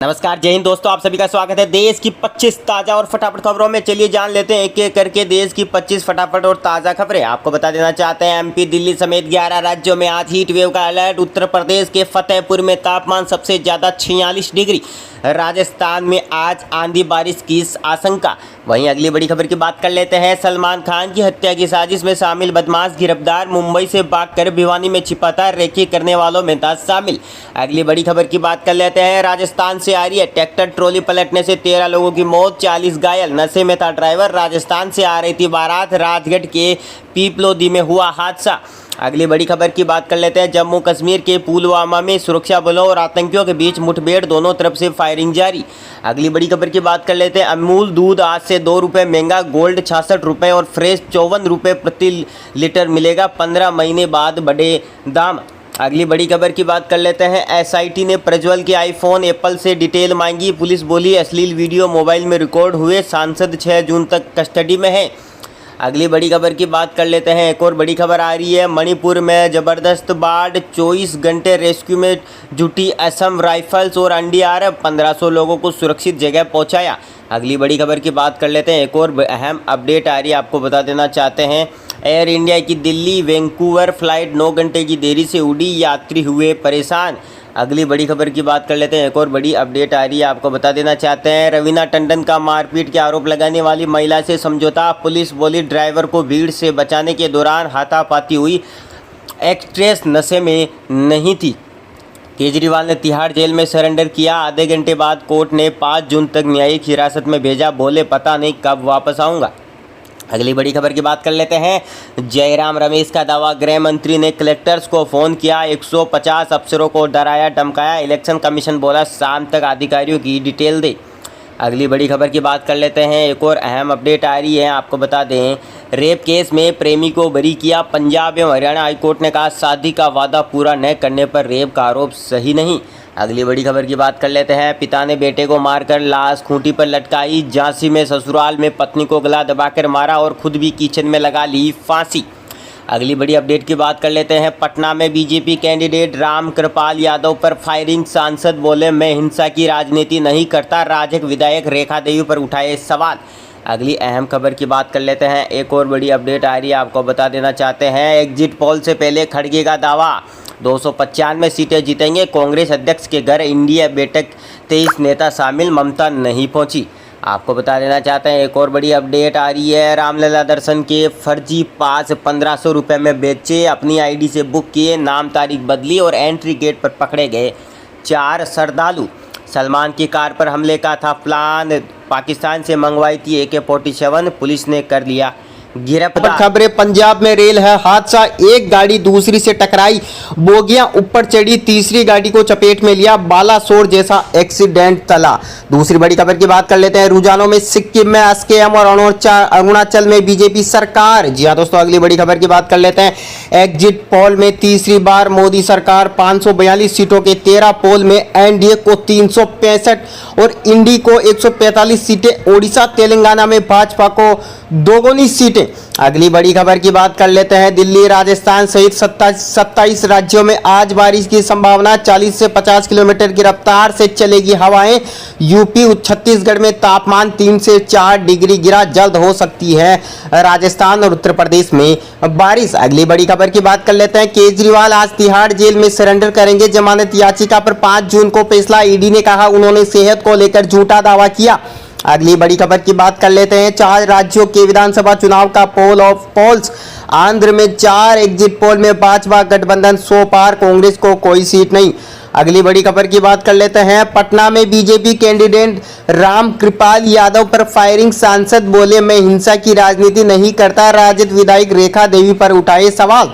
नमस्कार, जय हिंद दोस्तों। आप सभी का स्वागत है देश की 25 ताज़ा और फटाफट खबरों में। चलिए जान लेते हैं एक एक करके देश की 25 फटाफट और ताज़ा खबरें। आपको बता देना चाहते हैं एमपी, दिल्ली समेत 11 राज्यों में आज हीट वेव का अलर्ट। उत्तर प्रदेश के फतेहपुर में तापमान सबसे ज़्यादा 46 डिग्री। राजस्थान में आज आंधी बारिश की आशंका। वहीं अगली बड़ी खबर की बात कर लेते हैं। सलमान खान की हत्या की साजिश में शामिल बदमाश गिरफ्तार। मुंबई से भागकर भिवानी में छिपाता, रेकी करने वालों में था शामिल। अगली बड़ी खबर की बात कर लेते हैं। राजस्थान से आ रही है ट्रैक्टर ट्रॉली पलटने से 13 लोगों की मौत, 40 घायल। नशे में था ड्राइवर। राजस्थान से आ रही थी बारात। राजगढ़ के पीपलोदी में हुआ हादसा। अगली बड़ी खबर की बात कर लेते हैं। जम्मू कश्मीर के पुलवामा में सुरक्षा बलों और आतंकियों के बीच मुठभेड़, दोनों तरफ से फायरिंग जारी। अगली बड़ी खबर की बात कर लेते हैं। अमूल दूध आज से 2 रुपये महंगा। गोल्ड 66 रुपये और फ्रेश 54 रुपये प्रति लीटर मिलेगा। 15 महीने बाद बढ़े दाम। अगली बड़ी खबर की बात कर लेते हैं। एसआईटी ने प्रज्वल के आईफोन एप्पल से डिटेल मांगी। पुलिस बोली अश्लील वीडियो मोबाइल में रिकॉर्ड हुए। सांसद 6 जून तक कस्टडी में है। अगली बड़ी खबर की बात कर लेते हैं। एक और बड़ी खबर आ रही है। मणिपुर में जबरदस्त बाढ़, 24 घंटे रेस्क्यू में जुटी असम राइफल्स और एनडीआरएफ। 1500 लोगों को सुरक्षित जगह पहुंचाया। अगली बड़ी खबर की बात कर लेते हैं। एक और अहम अपडेट आ रही है, आपको बता देना चाहते हैं। एयर इंडिया की दिल्ली वैंकूवर फ्लाइट 9 घंटे की देरी से उड़ी, यात्री हुए परेशान। अगली बड़ी खबर की बात कर लेते हैं। एक और बड़ी अपडेट आ रही है, आपको बता देना चाहते हैं। रवीना टंडन का मारपीट के आरोप लगाने वाली महिला से समझौता। पुलिस बोली ड्राइवर को भीड़ से बचाने के दौरान हाथापाती हुई। एक्ट्रेस नशे में नहीं थी। केजरीवाल ने तिहाड़ जेल में सरेंडर किया। आधे घंटे बाद कोर्ट ने 5 जून तक न्यायिक हिरासत में भेजा। बोले पता नहीं कब वापस आऊँगा। अगली बड़ी खबर की बात कर लेते हैं। जयराम रमेश का दावा। गृह मंत्री ने कलेक्टर्स को फ़ोन किया। 150 अफसरों को डराया धमकाया। इलेक्शन कमीशन बोला शाम तक अधिकारियों की डिटेल दे। अगली बड़ी खबर की बात कर लेते हैं। एक और अहम अपडेट आ रही है, आपको बता दें। रेप केस में प्रेमी को बरी किया। पंजाब एवं हरियाणा हाईकोर्ट ने कहा शादी का वादा पूरा न करने पर रेप का आरोप सही नहीं। अगली बड़ी खबर की बात कर लेते हैं। पिता ने बेटे को मारकर लाश खूंटी पर लटकाई। झांसी में ससुराल में पत्नी को गला दबाकर मारा और खुद भी किचन में लगा ली फांसी। अगली बड़ी अपडेट की बात कर लेते हैं। पटना में बीजेपी कैंडिडेट राम कृपाल यादव पर फायरिंग। सांसद बोले मैं हिंसा की राजनीति नहीं करता। राजग विधायक रेखा देवी पर उठाए सवाल। अगली अहम खबर की बात कर लेते हैं। एक और बड़ी अपडेट आ रही है, आपको बता देना चाहते हैं। एग्जिट पोल से पहले खड़गे का दावा 295 सीटें जीतेंगे। कांग्रेस अध्यक्ष के घर इंडिया बैठक 23 नेता शामिल। ममता नहीं पहुंची। आपको बता देना चाहते हैं। एक और बड़ी अपडेट आ रही है। रामलला दर्शन के फर्जी पास 1500 रुपये में बेचे। अपनी आईडी से बुक किए, नाम तारीख बदली और एंट्री गेट पर पकड़े गए 4 श्रद्धालु। सलमान की कार पर हमले का था प्लान। पाकिस्तान से मंगवाई थी AK-47, पुलिस ने कर लिया गिरफ्तार। खबरें पंजाब में रेल है हादसा। एक गाड़ी दूसरी से टकराई, बोगियां ऊपर चढ़ी, तीसरी गाड़ी को चपेट में लिया। बालासोर जैसा एक्सीडेंट टला। दूसरी बड़ी खबर की बात कर लेते हैं। रुझानों में सिक्किम में SKM और अरुणाचल में बीजेपी सरकार। जी हां दोस्तों, अगली बड़ी खबर की बात कर लेते हैं। एग्जिट पोल में तीसरी बार मोदी सरकार। 542 सीटों के 13 पोल में एनडीए को 365 और इंडी को 145 सीटें। ओडिशा तेलंगाना में भाजपा को दोगुनी सीटें। अगली बड़ी खबर की बात कर लेते हैं। दिल्ली राजस्थान सहित 27 राज्यों में आज बारिश की संभावना। 40 से 50 किलोमीटर की रफ्तार से चलेगी हवाएं। यूपी छत्तीसगढ़ में तापमान 3 से 4 डिग्री गिरा। जल्द हो सकती है राजस्थान और उत्तर प्रदेश में बारिश। अगली बड़ी खबर की बात कर लेते हैं। केजरीवाल आज तिहाड़ जेल में सरेंडर करेंगे। जमानत याचिका पर 5 जून को फैसला। ईडी ने कहा उन्होंने सेहत को लेकर झूठा दावा किया। अगली बड़ी खबर की बात कर लेते हैं। 4 राज्यों के विधानसभा चुनाव का पोल ऑफ पोल्स। आंध्र में 4 एग्जिट पोल में भाजपा गठबंधन 100 पार। कांग्रेस को कोई सीट नहीं। अगली बड़ी खबर की बात कर लेते हैं। पटना में बीजेपी कैंडिडेट राम कृपाल यादव पर फायरिंग। सांसद बोले मैं हिंसा की राजनीति नहीं करता। राजद विधायक रेखा देवी पर उठाए सवाल।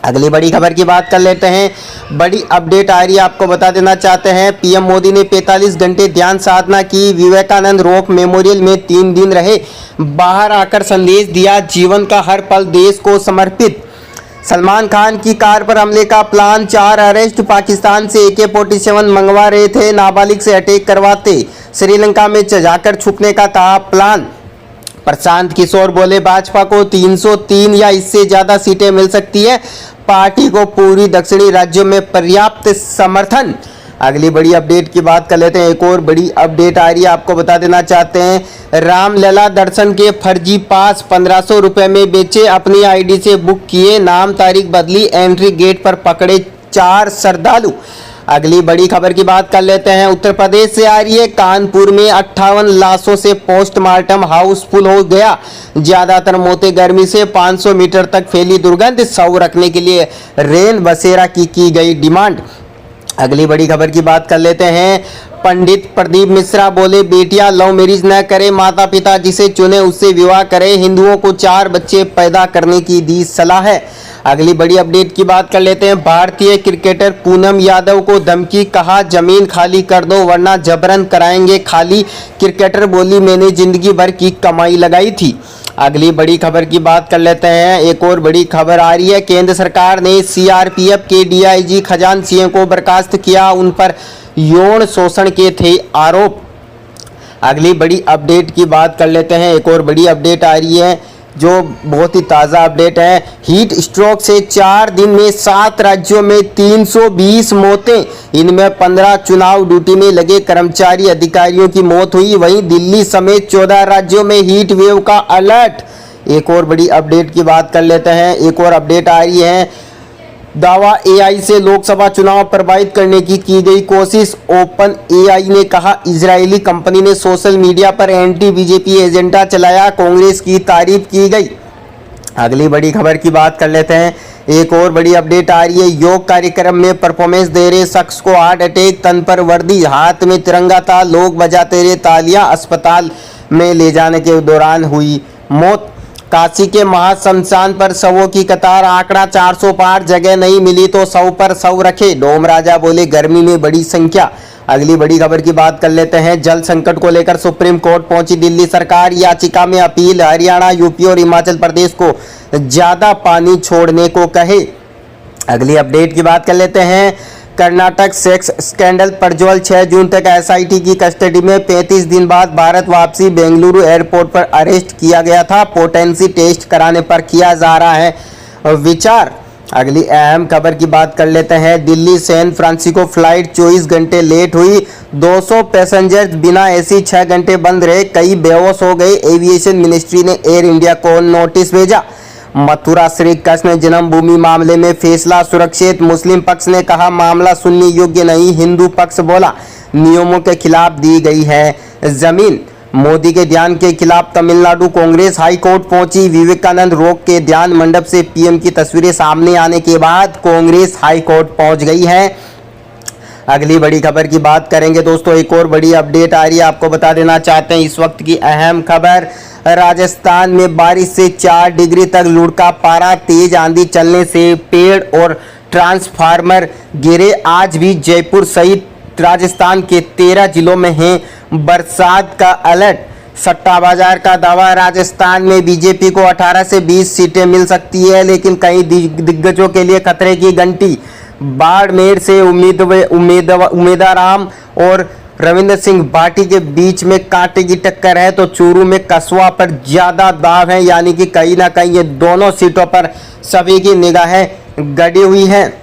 अगली बड़ी खबर की बात कर लेते हैं। बड़ी अपडेट आ रही है, आपको बता देना चाहते हैं। पीएम मोदी ने 45 घंटे ध्यान साधना की। विवेकानंद रॉक मेमोरियल में 3 दिन रहे। बाहर आकर संदेश दिया, जीवन का हर पल देश को समर्पित। सलमान खान की कार पर हमले का प्लान। 4 अरेस्ट। पाकिस्तान से AK-47 मंगवा रहे थे। नाबालिग से अटैक करवाते। श्रीलंका में जाकर छुपने का था प्लान। प्रशांत किशोर बोले भाजपा को 303 या इससे ज्यादा सीटें मिल सकती है। पार्टी को पूरी दक्षिणी राज्यों में पर्याप्त समर्थन। अगली बड़ी अपडेट की बात कर लेते हैं। एक और बड़ी अपडेट आ रही है, आपको बता देना चाहते हैं रामलला दर्शन के फर्जी पास 1500 रुपये में बेचे, अपनी आईडी से बुक किए, नाम तारीख बदली, एंट्री गेट पर पकड़े 4 श्रद्धालु। अगली बड़ी खबर की बात कर लेते हैं, उत्तर प्रदेश से आ रही है। कानपुर में 58 लाशों से पोस्टमार्टम हाउसफुल हो गया, ज्यादातर मौतें गर्मी से, 500 मीटर तक फैली दुर्गंध, शव रखने के लिए रेन बसेरा की गई डिमांड। अगली बड़ी खबर की बात कर लेते हैं, पंडित प्रदीप मिश्रा बोले बेटियां लव मैरिज न करें, माता पिता जिसे चुने उससे विवाह करें, हिंदुओं को 4 बच्चे पैदा करने की दी सलाह है। अगली बड़ी अपडेट की बात कर लेते हैं, भारतीय क्रिकेटर पूनम यादव को धमकी, कहा जमीन खाली कर दो वरना जबरन कराएंगे खाली। क्रिकेटर बोली मैंने जिंदगी भर की कमाई लगाई थी। अगली बड़ी खबर की बात कर लेते हैं, एक और बड़ी खबर आ रही है, केंद्र सरकार ने सीआरपीएफ के डीआईजी खजान सिंह को बर्खास्त किया, उन पर यौन शोषण के थे आरोप। अगली बड़ी अपडेट की बात कर लेते हैं, एक और बड़ी अपडेट आ रही है जो बहुत ही ताज़ा अपडेट है, हीट स्ट्रोक से 4 दिन में 7 राज्यों में 320 मौतें, इनमें 15 चुनाव ड्यूटी में लगे कर्मचारी अधिकारियों की मौत हुई। वहीं दिल्ली समेत 14 राज्यों में हीट वेव का अलर्ट। एक और बड़ी अपडेट की बात कर लेते हैं, एक और अपडेट आ रही है, दावा एआई से लोकसभा चुनाव प्रभावित करने की गई कोशिश, ओपन एआई ने कहा इजरायली कंपनी ने सोशल मीडिया पर एंटी बीजेपी एजेंडा चलाया, कांग्रेस की तारीफ की गई। अगली बड़ी खबर की बात कर लेते हैं, एक और बड़ी अपडेट आ रही है, योग कार्यक्रम में परफॉर्मेंस दे रहे शख्स को हार्ट अटैक, तन पर वर्दी, हाथ में तिरंगा था, लोग बजाते रहे तालियां, अस्पताल में ले जाने के दौरान हुई मौत। काशी के महाशमशान पर शवों की कतार, आंकड़ा 400 पार, जगह नहीं मिली तो 100 पर 100 रखे, डोम राजा बोले गर्मी में बड़ी संख्या। अगली बड़ी खबर की बात कर लेते हैं, जल संकट को लेकर सुप्रीम कोर्ट पहुंची दिल्ली सरकार, याचिका में अपील, हरियाणा यूपी और हिमाचल प्रदेश को ज्यादा पानी छोड़ने को कहे। अगली अपडेट की बात कर लेते हैं, कर्नाटक सेक्स स्कैंडल प्रज्वल 6 जून तक एसआईटी की कस्टडी में, 35 दिन बाद भारत वापसी, बेंगलुरु एयरपोर्ट पर अरेस्ट किया गया था, पोटेंसी टेस्ट कराने पर किया जा रहा है विचार। अगली अहम खबर की बात कर लेते हैं, दिल्ली सैन फ्रांसिस्को फ्लाइट 24 घंटे लेट हुई, 200 पैसेंजर्स बिना एसी 6 घंटे बंद रहे, कई बेहोश हो गए, एविएशन मिनिस्ट्री ने एयर इंडिया को नोटिस भेजा। मथुरा श्री कृष्ण जन्मभूमि मामले में फैसला सुरक्षित, मुस्लिम पक्ष ने कहा मामला सुनने योग्य नहीं, हिंदू पक्ष बोला नियमों के खिलाफ दी गई है जमीन। मोदी के ध्यान के खिलाफ तमिलनाडु कांग्रेस हाई कोर्ट पहुंची, विवेकानंद रोक के ध्यान मंडप से पीएम की तस्वीरें सामने आने के बाद कांग्रेस हाई कोर्ट पहुंच गई है। अगली बड़ी खबर की बात करेंगे दोस्तों, एक और बड़ी अपडेट आ रही है, आपको बता देना चाहते हैं इस वक्त की अहम खबर, राजस्थान में बारिश से 4 डिग्री तक लुढ़का पारा, तेज आंधी चलने से पेड़ और ट्रांसफार्मर गिरे। आज भी जयपुर सहित राजस्थान के 13 जिलों में है बरसात का अलर्ट। सट्टा बाजार का दावा, राजस्थान में बीजेपी को 18 से 20 सीटें मिल सकती है, लेकिन कई दिग्गजों के लिए खतरे की घंटी। बाड़मेर से उमेदाराम और रविंद्र सिंह भाटी के बीच में कांटे की टक्कर है, तो चूरू में कस्बा पर ज्यादा दाव है, यानी कि कहीं ना कहीं ये दोनों सीटों पर सभी की निगाहें गड़ी हुई हैं।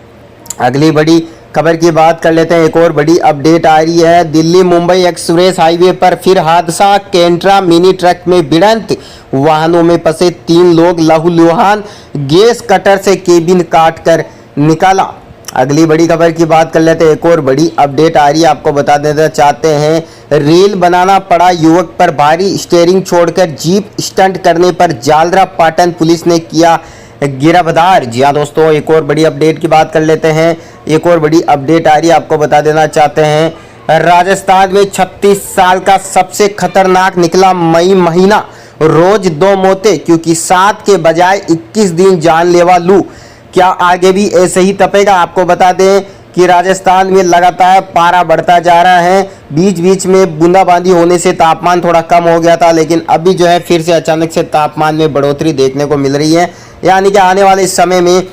अगली बड़ी खबर की बात कर लेते हैं, एक और बड़ी अपडेट आ रही है, दिल्ली मुंबई एक्सप्रेस हाईवे पर फिर हादसा, कैंट्रा मिनी ट्रक में भिड़ंत, वाहनों में फंसे 3 लोग लहूलुहान, गैस कटर से केबिन काट कर निकाला। अगली बड़ी खबर की बात कर लेते हैं, एक और बड़ी अपडेट आ रही है, आपको बता देना चाहते हैं, रील बनाना पड़ा युवक पर भारी, स्टीयरिंग छोड़कर जीप स्टंट करने पर जालरा पाटन पुलिस ने किया गिरफ्तार। जी हाँ दोस्तों, एक और बड़ी अपडेट की बात कर लेते हैं, एक और बड़ी अपडेट आ रही है, आपको बता देना चाहते हैं, राजस्थान में 36 साल का सबसे खतरनाक निकला मई महीना, रोज 2 मौतें, क्योंकि 7 के बजाय 21 दिन जानलेवा लू। क्या आगे भी ऐसे ही तपेगा? आपको बता दें कि राजस्थान में लगातार पारा बढ़ता जा रहा है, बीच बीच में बूंदाबांदी होने से तापमान थोड़ा कम हो गया था, लेकिन अभी जो है फिर से अचानक से तापमान में बढ़ोतरी देखने को मिल रही है, यानी कि आने वाले समय में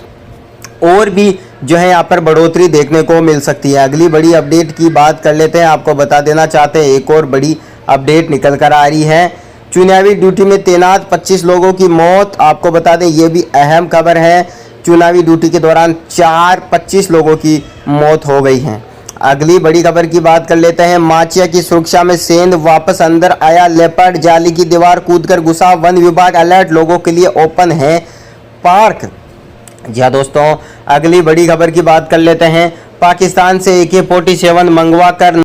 और भी जो है यहाँ पर बढ़ोतरी देखने को मिल सकती है। अगली बड़ी अपडेट की बात कर लेते हैं, आपको बता देना चाहते हैं, एक और बड़ी अपडेट निकल कर आ रही है, चुनावी ड्यूटी में तैनात 25 लोगों की मौत। आपको बता दें ये भी अहम खबर है, चुनावी ड्यूटी के दौरान 25 लोगों की मौत हो गई है। अगली बड़ी खबर की बात कर लेते हैं। माचिया की सुरक्षा में सेंध वापस अंदर आया लेपर्ड, जाली की दीवार कूदकर घुसा। वन विभाग अलर्ट, लोगों के लिए ओपन है पार्क। जी हाँ दोस्तों, अगली बड़ी खबर की बात कर लेते हैं। पाकिस्तान से AK-47 मंगवा कर